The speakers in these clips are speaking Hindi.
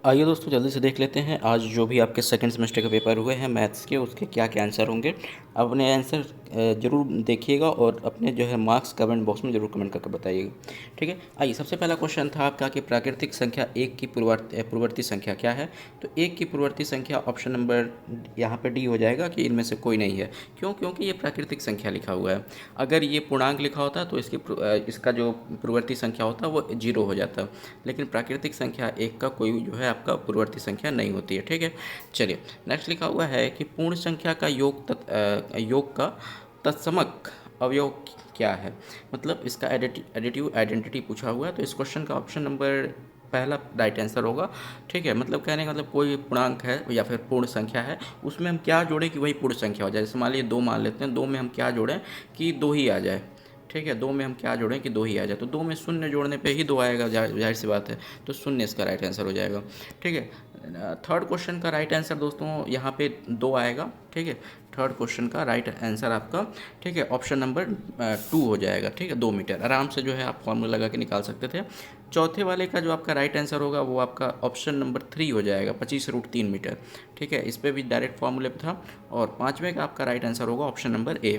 आइए दोस्तों जल्दी से देख लेते हैं आज जो भी आपके सेकंड सेमेस्टर के पेपर हुए हैं मैथ्स के, उसके क्या क्या आंसर होंगे। अपने आंसर ज़रूर देखिएगा और अपने जो है मार्क्स कमेंट बॉक्स में ज़रूर कमेंट करके बताइएगा। ठीक है, आइए सबसे पहला क्वेश्चन था आपका कि प्राकृतिक संख्या एक की पूर्ववर्ती संख्या क्या है। तो एक की पूर्ववर्ती संख्या ऑप्शन नंबर यहाँ पे डी हो जाएगा कि इनमें से कोई नहीं है। क्यों? क्योंकि ये प्राकृतिक संख्या लिखा हुआ है। अगर ये पूर्णांक लिखा होता तो इसका जो पूर्ववर्ती संख्या होता वो जीरो हो जाता, लेकिन प्राकृतिक संख्या एक का कोई जो है आपका पूर्ववर्ती संख्या नहीं होती है। ठीक है, चलिए नेक्स्ट लिखा हुआ है कि पूर्ण संख्या का योग का तत्समक अवयव क्या है। मतलब इसका एडिटिव आइडेंटिटी पूछा हुआ है, तो इस क्वेश्चन का ऑप्शन नंबर पहला राइट आंसर होगा। ठीक है, मतलब कहने का मतलब कोई पूर्णांक है या फिर पूर्ण संख्या है, उसमें हम क्या जोड़ें कि वही पूर्ण संख्या हो जाए। जैसे मान लीजिए 2 मान लेते हैं, 2 में हम क्या जोड़ें कि 2 ही आ जाए। ठीक है, 2 में हम क्या जोड़ें कि 2 ही आ जाए, तो 2 में शून्य जोड़ने पे ही 2 आएगा, जाहिर सी बात है, तो शून्य इसका राइट आंसर हो जाएगा। ठीक है, थर्ड क्वेश्चन का राइट आंसर दोस्तों यहाँ पे 2 आएगा। ठीक है, थर्ड क्वेश्चन का राइट आंसर आपका ठीक है ऑप्शन नंबर 2 हो जाएगा। ठीक है, 2 मीटर आराम से जो है आप फॉर्मूला लगा के निकाल सकते थे। चौथे वाले का जो आपका राइट आंसर होगा वो आपका ऑप्शन नंबर 3 हो जाएगा, 25√3 मीटर। ठीक है, इस पर भी डायरेक्ट फॉर्मूले पे था। और पाँचवें का आपका राइट आंसर होगा ऑप्शन नंबर ए।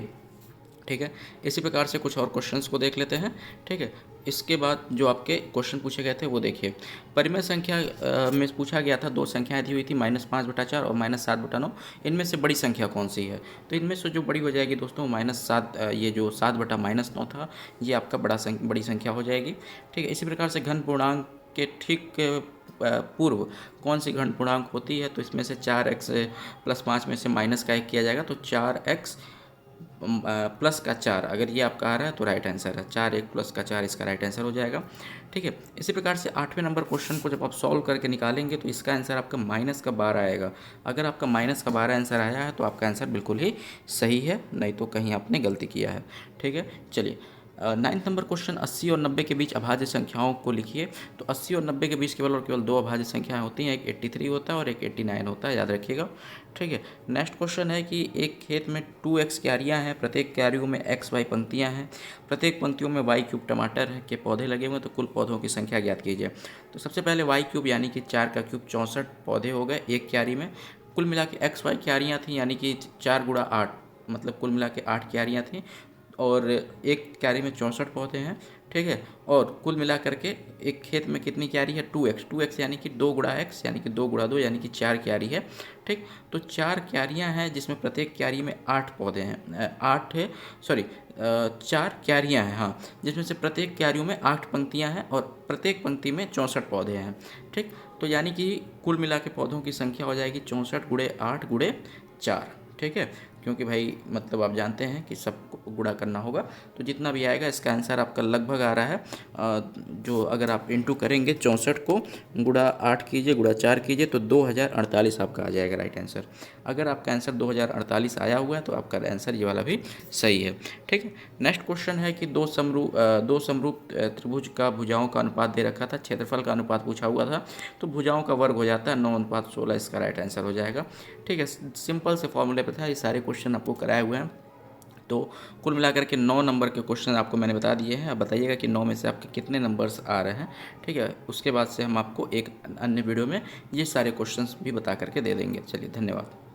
ठीक है, इसी प्रकार से कुछ और क्वेश्चंस को देख लेते हैं। ठीक है, इसके बाद जो आपके क्वेश्चन पूछे गए थे वो देखिए। परिमेय संख्या में पूछा गया था, 2 संख्याएं दी हुई थी -5/4 और -7/9। इनमें से बड़ी संख्या कौन सी है। तो इनमें से जो बड़ी हो जाएगी दोस्तों -7, ये जो 7/-9 था ये आपका बड़ी संख्या हो जाएगी। ठीक है, इसी प्रकार से घन पूर्णांक के ठीक पूर्व कौन सी घन पूर्णांक होती है। तो इसमें से 4x + 5 में से माइनस का 1 किया जाएगा, तो 4x प्लस का 4 अगर ये आपका आ रहा है तो राइट आंसर है। 4 1 प्लस का 4 इसका राइट आंसर हो जाएगा। ठीक है, इसी प्रकार से 8वें नंबर क्वेश्चन को जब आप सॉल्व करके निकालेंगे तो इसका आंसर आपका -12 आएगा। अगर आपका -12 आंसर आया है तो आपका आंसर बिल्कुल ही सही है, नहीं तो कहीं आपने गलती किया है। ठीक है, चलिए 9th नंबर क्वेश्चन 80 और 90 के बीच अभाज्य संख्याओं को लिखिए। तो 80 और 90 के बीच केवल और केवल 2 अभाज्य संख्याएं होती हैं, एक 83 होता है और एक 89 होता है, याद रखिएगा। ठीक है, नेक्स्ट क्वेश्चन है कि एक खेत में 2x क्यारियाँ हैं, प्रत्येक क्यारियों में x y पंक्तियाँ हैं, प्रत्येक पंक्तियों में y³ टमाटर के पौधे लगे हुए हैं, तो कुल पौधों की संख्या ज्ञात कीजिए। तो सबसे पहले y³ यानी कि 4 का क्यूब 64 पौधे हो गए एक क्यारी में। कुल मिला के XY क्यारियाँ थी यानी कि 4 × 8, मतलब कुल मिला के 8 क्यारियाँ थीं और एक क्यारी में 64 पौधे हैं। ठीक है, और कुल मिला करके एक खेत में कितनी क्यारी है 2x यानी कि 2 × x यानी कि 2 × 2 यानी कि 4 क्यारी है। ठीक, तो 4 क्यारियाँ हैं जिसमें प्रत्येक क्यारी में 8 पौधे हैं, 4 क्यारियाँ हैं, हाँ, जिसमें से प्रत्येक क्यारियों में 8 पंक्तियाँ हैं और प्रत्येक पंक्ति में 64 पौधे हैं। ठीक, तो यानी कि कुल मिला के पौधों की संख्या हो जाएगी 64 × 8 × 4। ठीक है, क्योंकि भाई मतलब आप जानते हैं कि सबको गुणा करना होगा, तो जितना भी आएगा इसका आंसर आपका लगभग आ रहा है जो अगर आप इंटू करेंगे 64 को ×8 कीजिए ×4 कीजिए तो 2048 आपका आ जाएगा राइट आंसर। अगर आपका आंसर 2048 आया हुआ है तो आपका आंसर ये वाला भी सही है। ठीक है, नेक्स्ट क्वेश्चन है कि दो समरूप त्रिभुज का भुजाओं का अनुपात दे रखा था, क्षेत्रफल का अनुपात पूछा हुआ था, तो भुजाओं का वर्ग हो जाता है 9:16, इसका राइट आंसर हो जाएगा। ठीक है, सिंपल से फॉर्मूले पे था, ये सारे क्वेश्चन आपको कराए हुए हैं। तो कुल मिलाकर के 9 नंबर के क्वेश्चन आपको मैंने बता दिए हैं। अब बताइएगा कि 9 में से आपके कितने नंबर्स आ रहे हैं। ठीक है, उसके बाद से हम आपको एक अन्य वीडियो में ये सारे क्वेश्चंस भी बता करके दे देंगे। चलिए, धन्यवाद।